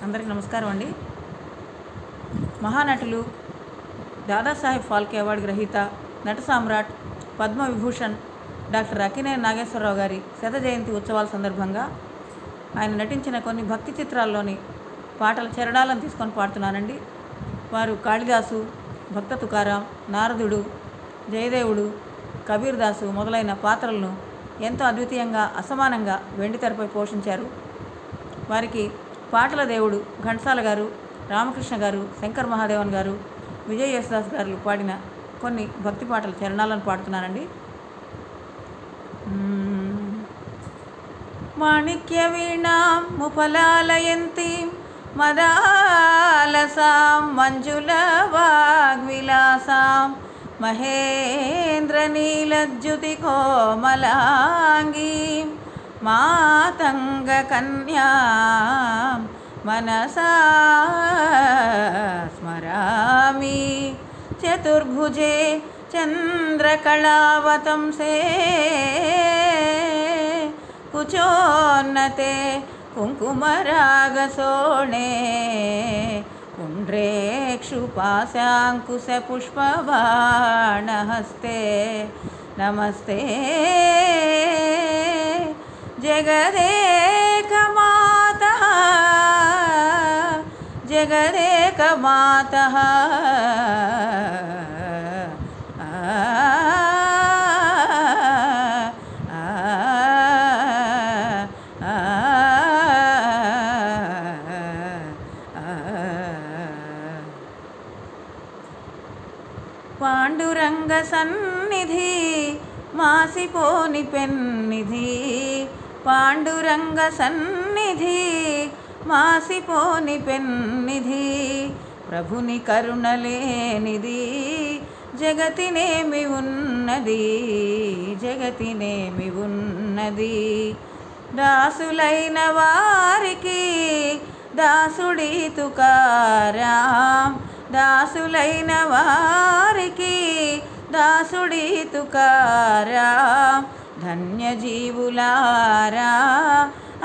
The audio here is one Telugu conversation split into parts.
అందరికీ నమస్కారం అండి. మహానటులు, దాదాసాహెబ్ ఫాల్కే అవార్డు గ్రహీత, నట సామ్రాట్, పద్మవిభూషణ్ డాక్టర్ అక్కినేని నాగేశ్వరరావు గారి శత జయంతి ఉత్సవాల సందర్భంగా ఆయన నటించిన కొన్ని భక్తి చిత్రాల్లోని పాటల చరణాలను తీసుకొని పాడుతున్నానండి. వారు కాళిదాసు, భక్త తుకారాం, నారదుడు, జయదేవుడు, కబీర్ దాసు మొదలైన పాత్రలను ఎంతో అద్వితీయంగా, అసమానంగా వెండితెరపై పోషించారు. వారికి పాటల దేవుడు ఘంటసాల గారు, రామకృష్ణ గారు, శంకర్ మహాదేవన్ గారు, విజయ్ యేసుదాస్ గారు పాడిన కొన్ని భక్తి పాటల చరణాలను పాడుతున్నానండి. మాణిక్య వీణాం ముఫలాలయంతీం మదాలసాం మంజుల వాగ్విలాసాం మహేంద్రనీలజ్యుతి కోమలాంగీం మాతంగ కన్యాం మనసా స్మరామి. చతుర్భుజే చంద్రకళావతంసే కుచోన్నతే కుంకుమరాగసోణే పుండ్రేక్షుపాశాంకుశపుష్పబాణహస్తే నమస్తే జగదేకమాతః జగదేకమాతః పాండురంగ సన్నిధి మాసిపోని పెన్నిధి, పాండురంగ సన్నిధి మాసిపోని పెన్నిధి, ప్రభుని కరుణలేనిది జగతినేమి ఉన్నది, జగతినేమి ఉన్నది. దాసులైన వారికి దాసుడి తుకారాం, దాసులైన వారికి దాసుడి తుకారాం. ధన్యజీవులారా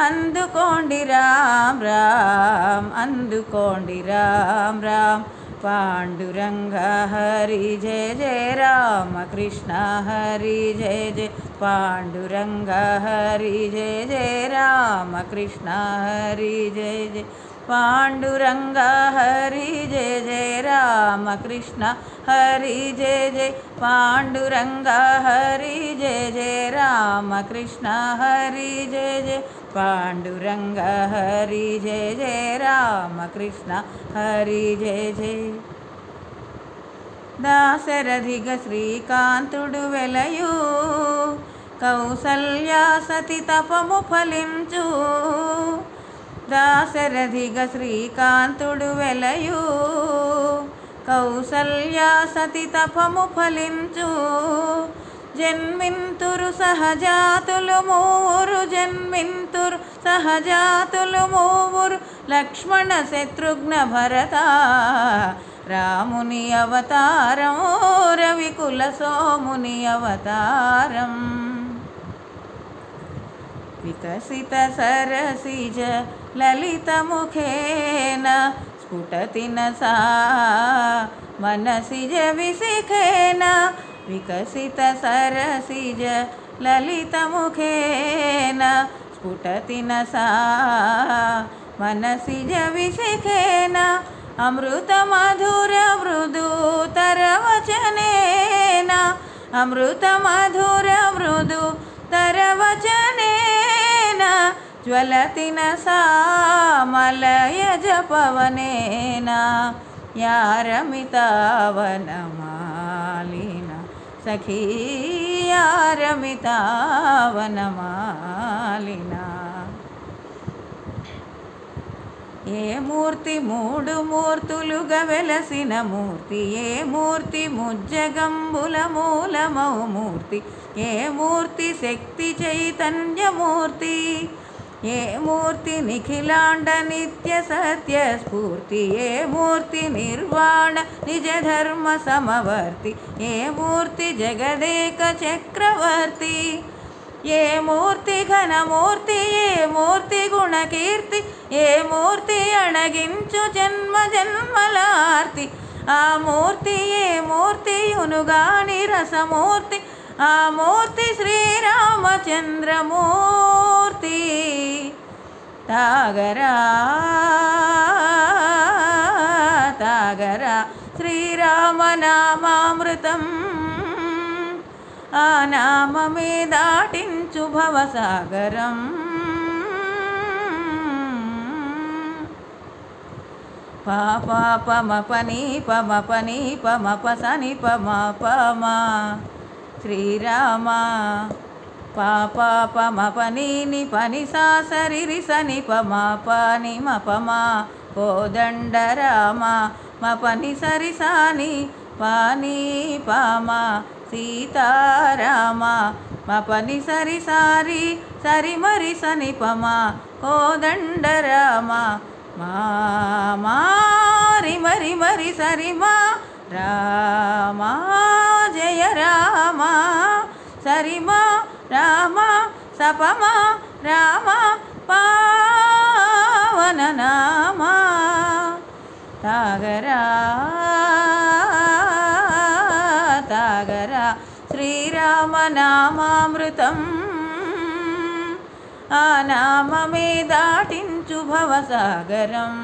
అందుకోండి రామ్ రామ్, అందుకోండి రామ్ రామ్. పాండురంగ హరి జయ జయ రామకృష్ణ హరి జయ జయ, పాండురంగ హరి జయ జయ రామకృష్ణ హరి జయ జయ, పాండురంగ హరి జయ జయ రామకృష్ణ హరి జయ జయ, పాండురంగ హరి జయ జయ రామకృష్ణ హరి జయ జయ, పాండురంగ హరి జయ జయ రామకృష్ణ హరి జయ జయ. దాశరథిగ శ్రీకాంతుడు వెలయు కౌసల్యా సతి తపము ఫలించు, దాశరథిగ శ్రీకాంతుడు వెలయు కౌసల్యా సతి తపము ఫలించు. జన్మింతురు సహజాతులు మూవురు, జన్మింతురు సహజాతులు మూవురు, లక్ష్మణ శత్రుఘ్న భరత రాముని అవతారం, రవికుల సోముని అవతారం. వికసిత సరసిజ లలిత ముఖేన స్ఫుటతి నసా మనసిజ విశిఖేన, వికసిత సరసిజ లలిత ముఖేన స్ఫుటతి నసా మనసిజ విశిఖేన. అమృత మధుర మృదుతర వచనేన, అమృత మధుర మృదుతర వచనేన జ్వలతి నసా మలయజ పవనేన. యా రమితావనమాలిన సఖీ యా రమితావనమాలిన. ఏ మూర్తి మూడు మూర్తులుగా వెలసిన మూర్తి, ఏ మూర్తి ముజ్జగంబుల మూలమౌ మూర్తి, ఏ మూర్తి శక్తి చైతన్యమూర్తి, ఏ మూర్తి నిఖిలాండ నిత్య సత్య స్ఫూర్తి, ఏ మూర్తి నిర్వాణ నిజ ధర్మ సమవర్తి, ఏ మూర్తి జగదేక చక్రవర్తి, ఏ మూర్తి ఘనమూర్తి ఏ మూర్తి గుణకీర్తి ఏ మూర్తి అణగించు జన్మ జన్మలార్తి ఆ మూర్తి ఏ మూర్తియునుగాని రసమూర్తి ఆ మూర్తి శ్రీరామచంద్రమూర్తి తాగరా తాగరా శ్రీరామనామామృతం ఆ నామమే దాటించు భవసాగరం పాపమపని పమపని పమపసని పమపమా శ్రీరామ పాపమపని పని సా సరి సని పమపని మపమా కోదండరామ మపని సరి సాని పాని పామా సీతారామ మపని సరి సారి సరి మరి సని పమా కోదండరామ మారి మరి మరి సరి మా రామా జయ రామ సరి మా రామ సపమా రామ పావన నామ తాగరా తాగరా శ్రీరామనామామృతం ఆ నామమే దాటించు భవసాగరం